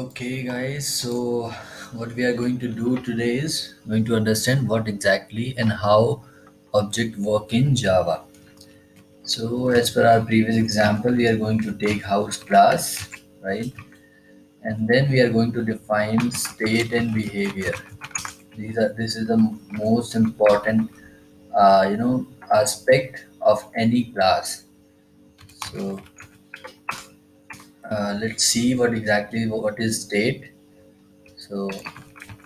Okay, guys, so what we are going to do today is going to understand what exactly and how object work in Java. So, as per our previous example, we are going to take house class, right? And then we are going to define state and behavior. This is the most important, aspect of any class. So, let's see what is state. So,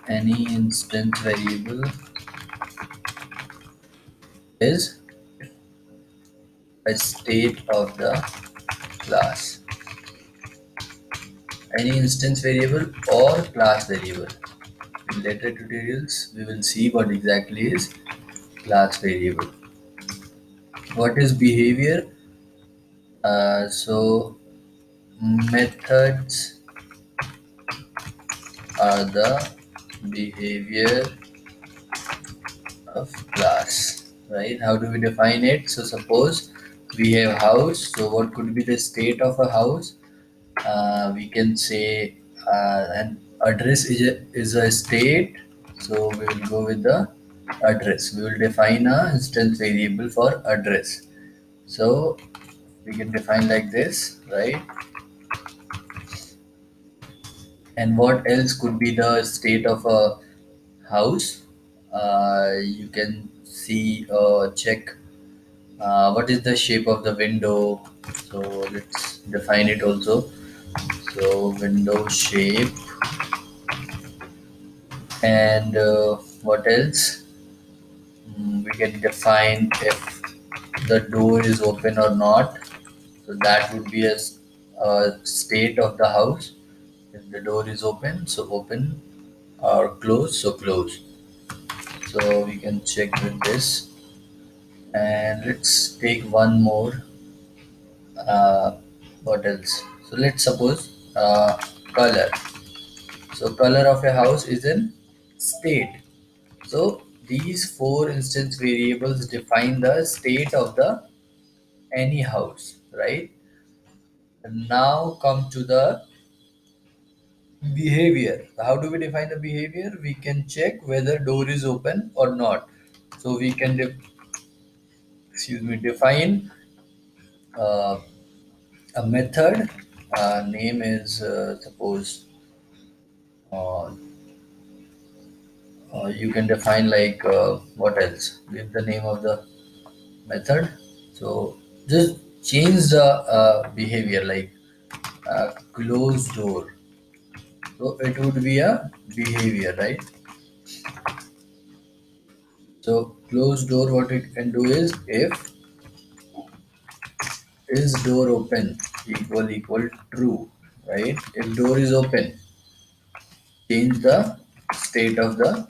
any instance variable is a state of the class. Any instance variable or class variable. In later tutorials, we will see what exactly is class variable. What is behavior? So methods are the behavior of class, right? How do we define it? So suppose we have house. So what could be the state of a house? We can say an address is a state, so we will go with the address. We will define a instance variable for address. So we can define like this, right? And what else could be the state of a house? You can see, check what is the shape of the window. So let's define it also. So window shape. And what else? We can define if the door is open or not. So that would be a state of the house. If the door is open, so open, or close, so close. So we can check with this. And let's take one more. Uh, what else? So let's suppose color. So color of a house is in state. So these four instance variables define the state of the any house, right? And now come to the behavior. How do we define the behavior? We can check whether door is open or not. So we can define uh, a method. Name is suppose uh, you can define like what else? Give the name of the method. So just change the behavior like closed door. So it would be a behavior, right? So closed door, what it can do is door open equal true, right? If door is open, change the state of the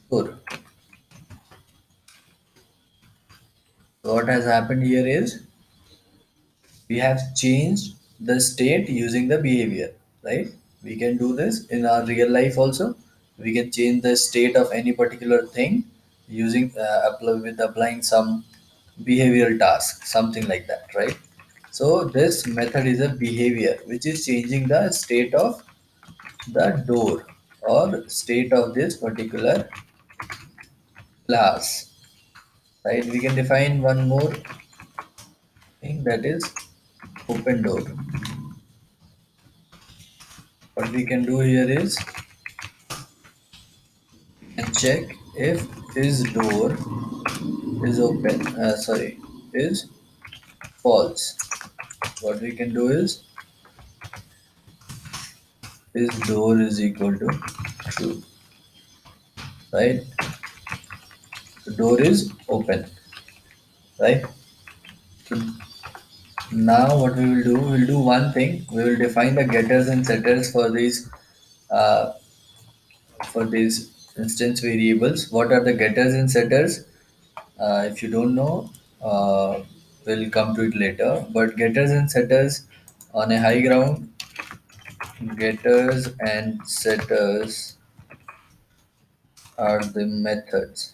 door. So what has happened here is we have changed the state using the behavior, right? We can do this in our real life also. We can change the state of any particular thing using applying some behavioral task, something like that, right? So this method is a behavior which is changing the state of the door or state of this particular class, right? We can define one more thing, that is open door. What we can do here is and check if his door is open, sorry, is false. What we can do is his door is equal to true, right? The door is open, right? So now what we will do, we'll do one thing. We will define the getters and setters uh, for these instance variables. What are the getters and setters? If you don't know, we'll come to it later. But getters and setters on a high ground, getters and setters are the methods,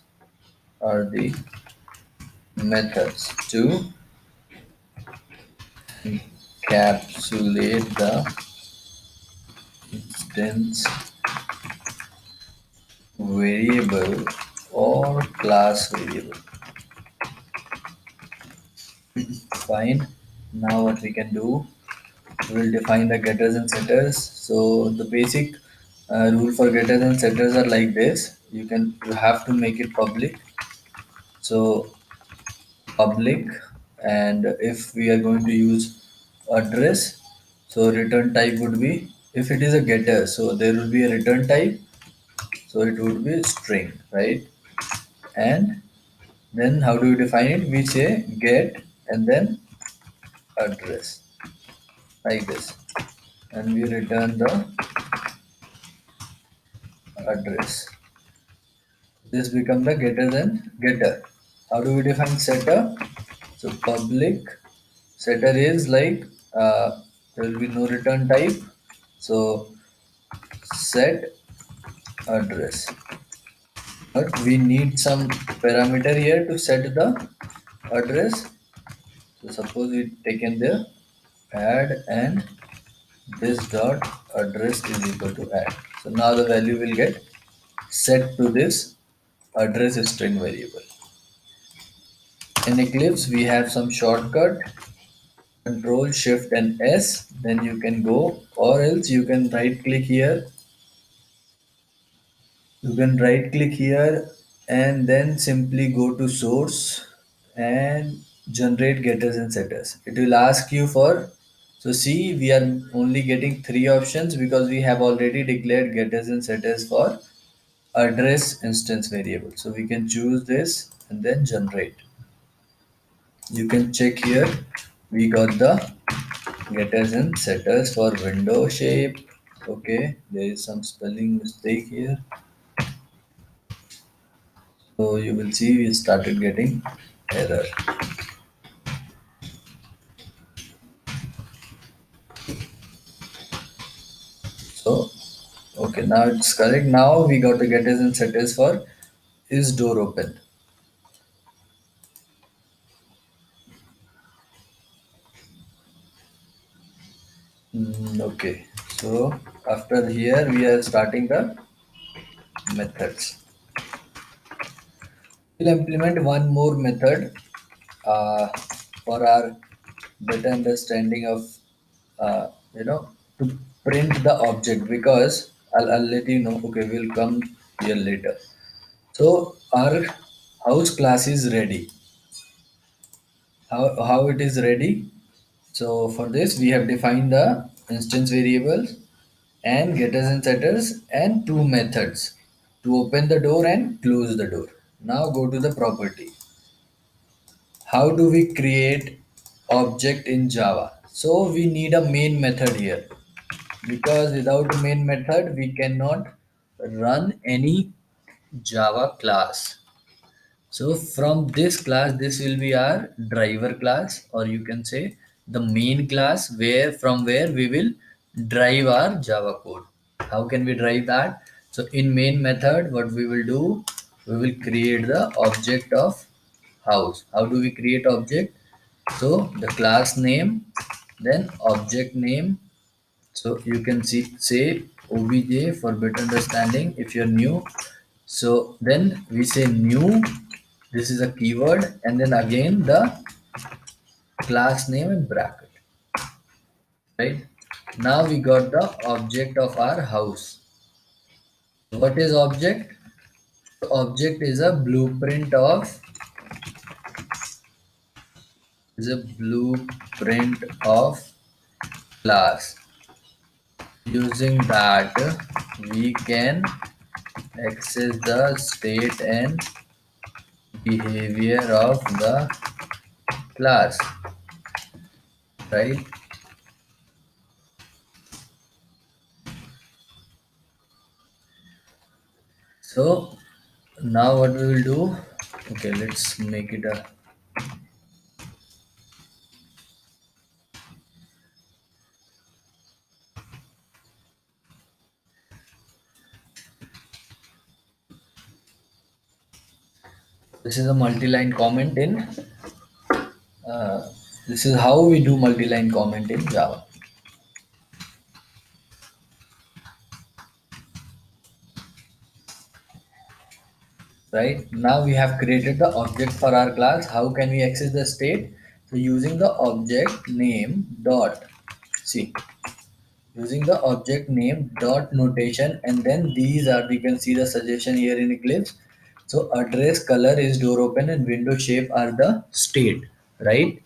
are the methods to encapsulate the instance variable or class variable. Fine. Now what we can do, we will define the getters and setters. So the basic rule for getters and setters are like this. You have to make it public. So public, and if we are going to use address, so return type would be, if it is a getter, so there will be a return type, so it would be string, right? And then how do we define it? We say get and then address, like this, and we return the address. This become the getter, then getter. How do we define setter? So public setter is like, there will be no return type, so set address. But we need some parameter here to set the address. So suppose we taken the add, and this dot address is equal to add. So now the value will get set to this address string variable. In Eclipse, we have some shortcut, Control Shift and S. Then you can go, or else you can right click here. You can right click here and then simply go to source and generate getters and setters. It will ask you for, so see, we are only getting three options because we have already declared getters and setters for address instance variable. So we can choose this and then generate. You can check here, we got the getters and setters for window shape. Okay, there is some spelling mistake here. So you will see we started getting error. So okay, now it's correct. Now we got the getters and setters for is door open. Okay, so after here we are starting the methods. We'll implement one more method uh, for our better understanding of, to print the object, because I'll let you know. Okay, we'll come here later. So our house class is ready. How it is ready? So for this we have defined the instance variables and getters and setters and two methods to open the door and close the door. Now go to the property. How do we create object in Java? So we need a main method here, because without a main method we cannot run any Java class. So from this class, this will be our driver class, or you can say the main class, where from where we will drive our Java code. How can we drive that? So in main method, what we will do, we will create the object of house. How do we create object? So the class name, then object name. So you can see say obj for better understanding if you're new. So then we say new, this is a keyword, and then again the class name in bracket, right? Now we got the object of our house. What is object? Object is a blueprint of class. Using that we can access the state and behavior of the class, right? So now what we will do, okay, let's make it a, this is a multi-line comment in This is how we do multi-line comment in Java. Right now we have created the object for our class. How can we access the state? So using the object name dot, see, using the object name dot notation, and then these are, you can see the suggestion here in Eclipse. So address, color is door open, and window shape are the state, right?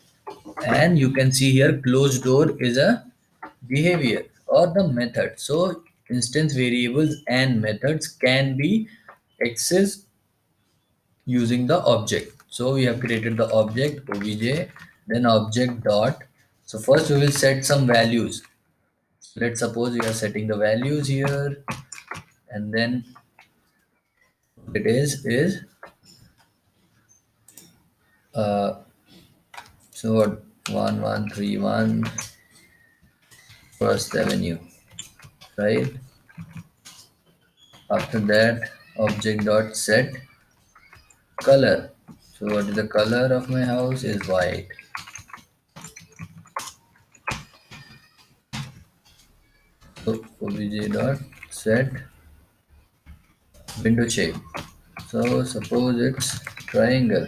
And you can see here closed door is a behavior or the method. So instance variables and methods can be accessed using the object. So we have created the object obj, then object dot. So first we will set some values. Let's suppose we are setting the values here, and then it is uh, so what, 1131 First Avenue, right? After that, object dot set color. So what is the color of my house is white. So obj dot set window shape. So suppose it's triangle,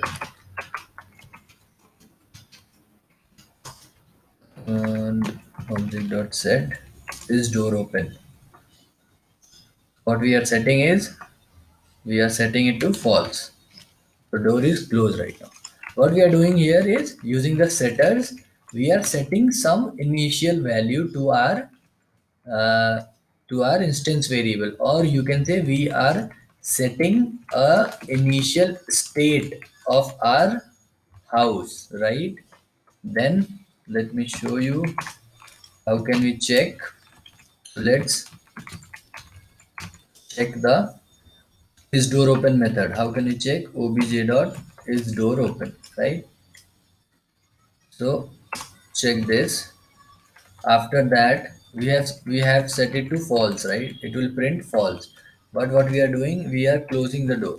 and object dot set is door open. What we are setting is, we are setting it to false. The door is closed right now. What we are doing here is using the setters. We are setting some initial value uh, to our instance variable, or you can say we are setting a initial state of our house, right? Then let me show you how can we check. Let's check the is door open method. How can we check? Obj dot is door open, right? So check this. After that, we have set it to false, right? It will print false. But what we are doing, we are closing the door.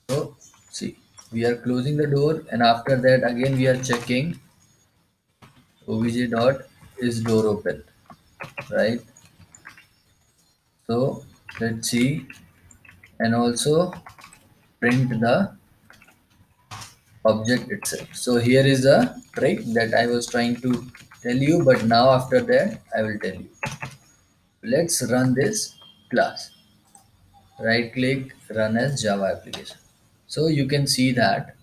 So see, we are closing the door, and after that again we are checking obj dot is door open, right? So let's see, and also print the object itself. So here is a trick that I was trying to tell you, but now after that I will tell you. Let's run this class. Right click, run as Java application. So you can see that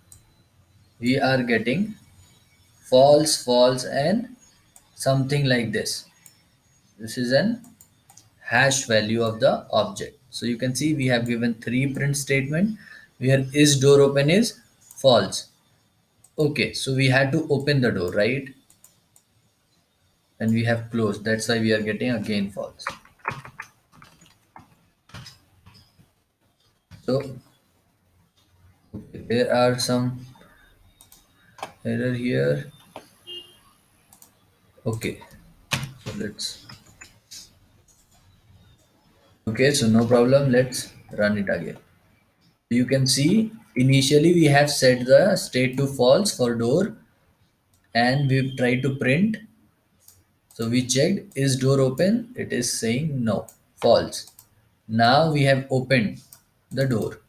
we are getting false, false, and something like this. This is an hash value of the object. So you can see we have given three print statement where is door open is false. Okay, so we had to open the door, right? And we have closed. That's why we are getting again false. So okay, there are some error here. Okay, so let's, okay, so no problem. Let's run it again. You can see initially we have set the state to false for door, and we've tried to print. So we checked is door open, it is saying no, false. Now we have opened the door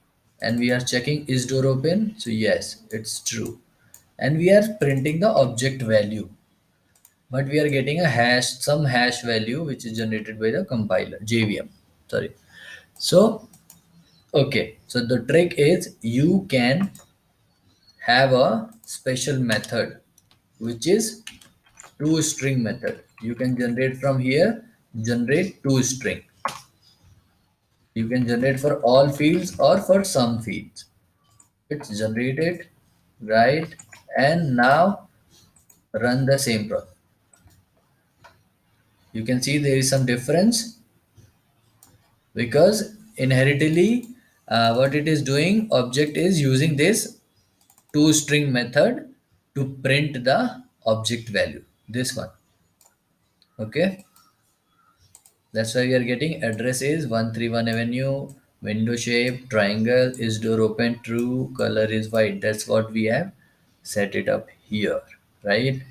and we are checking is door open, so yes, it's true. And we are printing the object value, but we are getting a hash, some hash value which is generated by the compiler JVM. Sorry. So okay, so the trick is you can have a special method which is toString method. You can generate from here, generate toString. You can generate for all fields or for some fields. It's generated, right? And now run the same process. You can see there is some difference because inherently what it is doing, object is using this toString method to print the object value. This one. Okay. That's why we are getting address is 131 Avenue, window shape, triangle, is door open, true, color is white. That's what we have set it up here. right?